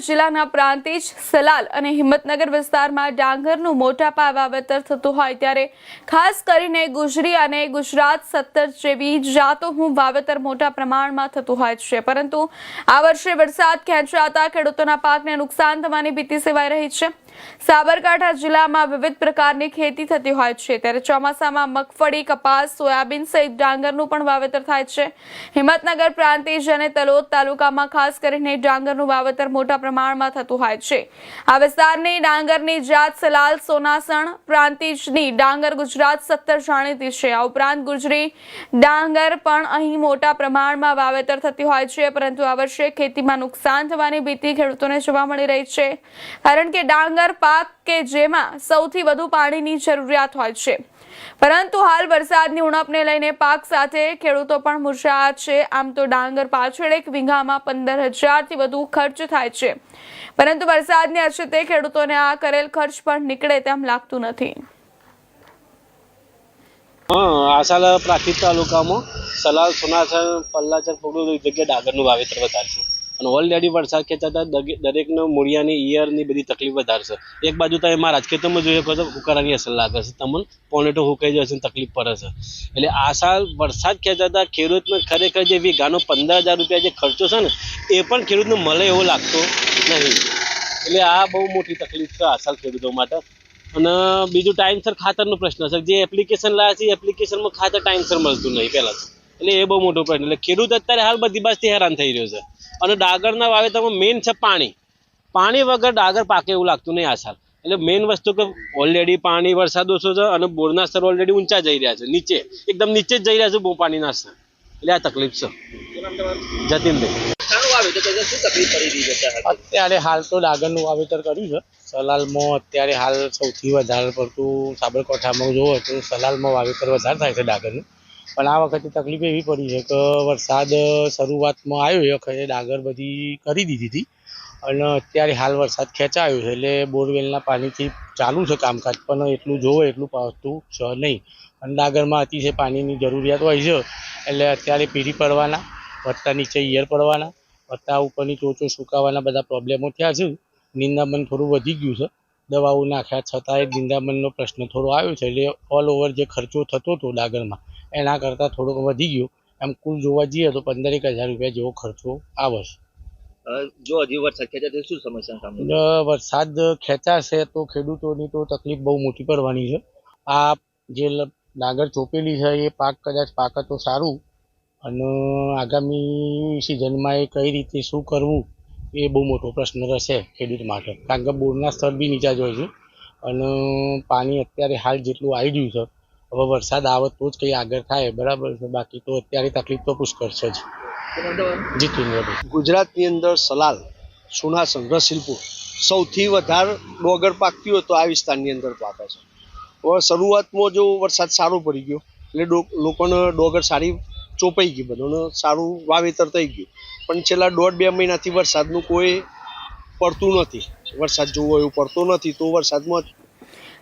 જિલ્લાના પ્રાંતિજ, સલાલ અને હિંમતનગર વિસ્તારમાં ડાંગરનું મોટા પાયે વાવેતર થતું હોય ત્યારે ખાસ કરીને ગુજરી અને ગુજરાત 17 જેવી જાતોનું વાવેતર મોટા પ્રમાણમાં થતું હોય છે, પરંતુ આ વર્ષે વરસાદ ખેંચાતા ખેડૂતોના પાકને નુકસાન થવાની ભીતિ સેવાઈ રહી છે। સાબરકાંઠા જિલ્લામાં વિવિધ પ્રકારની ખેતી થતી હોય છે, ત્યારે ચોમાસામાં મગફળી, કપાસ, સોયાબીન સહિત ડાંગરનું પણ વાવેતર થાય છે। હિંમતનગર, પ્રાંતિજ અને તલોદ તાલુકામાં ખાસ કરીને ડાંગરનું વાવેતર મોટા પ્રમાણમાં થતું હોય છે। આ વિસ્તારની ડાંગરની જાત સલાલ, સોનાસણ, પ્રાંતિજની ડાંગર ગુજરાત 17 જાણીતી છે। આ ઉપરાંત ગુજરી ડાંગર પણ અહીં મોટા પ્રમાણમાં વાવેતર થતી હોય છે, પરંતુ આ વર્ષે ખેતીમાં નુકસાન થવાની ભીતિ ખેડૂતોને જોવા મળી રહી છે, કારણ કે ડાંગર પાક કે જેમાં સૌથી વધુ પાણીની જરૂરિયાત હોય છે, પરંતુ હાલ વરસાદની ઉણપને લઈને પાક સાથે ખેડૂતો પણ મૂંઝાયા છે। આમ તો ડાંગર પાછળ એક વીઘામાં 15,000થી વધુ ખર્ચ થાય છે, પરંતુ વરસાદની અછતે ખેડૂતોને આ કરેલ ખર્ચ પણ નીકળે તેમ લાગતું નથી। આ સાલ પ્રાંતિજ તાલુકામાં સલાલ, સોનાસણ, પલ્લાચર, પોગડો જગ્યાએ ડાંગરનું વાવેતર વધારે છે અને ઓલરેડી વરસાદ ખેંચાતા દરેકને મૂળિયાની ઈયરની બધી તકલીફ વધારે છે। એક બાજુ તમે મારા રાજખેતરમાં જોઈએ તો હુકારાની અસર લાગે છે, તમને પોનેટો હુકાઈ જશે, તકલીફ પડે છે। એટલે આ સાલ વરસાદ ખેંચાતા ખેડૂતને ખરેખર જે વીઘાનો 15,000 રૂપિયા જે ખર્ચો છે ને એ પણ ખેડૂતને મળે એવો લાગતો નહીં। એટલે આ બહુ મોટી તકલીફ છે આ સાલ ખેડૂતો માટે। અને બીજું ટાઈમસર ખાતરનો પ્રશ્ન છે, જે એપ્લિકેશન લાવ્યા છે એપ્લિકેશનમાં ખાતર ટાઈમસર મળતું નહીં પહેલાં, એટલે એ બહુ મોટો પ્રશ્ન। એટલે ખેડૂત અત્યારે હાલ બધી બાજુથી હેરાન થઈ રહ્યો છે। અને ડાંગરના વાવેતરમાં મેઇન છે પાણી વગર ડાંગર પાકે એવું લાગતું નહીં આ સાલ। એટલે મેઇન વસ્તુ કે ઓલરેડી પાણી વરસાદ ઓછો છે અને બોરના સ્તર ઓલરેડી ઊંચા જઈ રહ્યા છે, નીચે એકદમ નીચે જ જઈ રહ્યા છે બહુ પાણીના સ્તર, એટલે આ તકલીફ છે। જતીનભાઈ, અત્યારે હાલ તો ડાંગરનું વાવેતર કર્યું છે સલાલમાં। અત્યારે હાલ સૌથી વધારે પડતું સાબરકાંઠામાં જોવો તો સલાલમાં વાવેતર વધારે થાય છે ડાંગરનું, પણ આ વખતે તકલીફ એવી પડી છે કે વરસાદ શરૂઆતમાં આવ્યો એ વખતે ડાંગર બધી કરી દીધી હતી અને અત્યારે હાલ વરસાદ ખેંચાયો છે, એટલે બોરવેલના પાણીથી ચાલુ છે કામકાજ, પણ એટલું જોવો એટલું પાવતું છે નહીં અને ડાંગરમાં અતિશય પાણીની જરૂરિયાત હોય છે। એટલે અત્યારે પીરી પડવાના, વત્તા નીચે ઈયર પડવાના, વત્તા ઉપરની ટોચો સુકાવાના બધા પ્રોબ્લેમો થયા છે। નિંદામણ થોડું વધી ગયું છે, દવાઓ નાખ્યા છતાંય નિંદામણનો પ્રશ્ન થોડો આવ્યો છે, એટલે ઓલ ઓવર જે ખર્ચો થતો હતો ડાંગરમાં એના કરતાં થોડોક વધી ગયો। એમ કુલ જોવા જઈએ તો 15,000 રૂપિયા જેવો ખર્ચો આવે છે। જો હજી વરસાદ ખેંચાય તો શું સમસ્યા સામે? વરસાદ ખેંચાશે તો ખેડૂતોની તો તકલીફ બહુ મોટી પડવાની છે। આ જે ડાંગર ચોપેલી છે એ પાક કદાચ પાકે તો સારું, અને આગામી સિઝનમાં એ કઈ રીતે શું કરવું એ બહુ મોટો પ્રશ્ન રહેશે ખેડૂત માટે, કારણ કે બોરના સ્તર બી નીચા જ હોય છે અને પાણી અત્યારે હાલ જેટલું આવી રહ્યું છે, હવે વરસાદ આવે તો જ કંઈ આગળ થાય, બરાબર છે, બાકી તો અત્યારે તકલીફ તો પુષ્કળ છે જ। જીતેન્દ્રભાઈ, ગુજરાતની અંદર સલાલ, સોનાસણ, રસિલપુર સૌથી વધારે ડોગર પાકતી હોય તો આ વિસ્તારની અંદર પાકે છે। હવે શરૂઆતમાં જો વરસાદ સારો પડી ગયો એટલે લોકોને ડોગર સારી ચોપાઈ ગઈ, બધાને સારું વાવેતર થઈ ગયું, પણ છેલ્લા 1.5-2 મહિનાથી વરસાદનું કોઈ પડતું નથી, વરસાદ જોવો એવું પડતો નથી, તો વરસાદમાં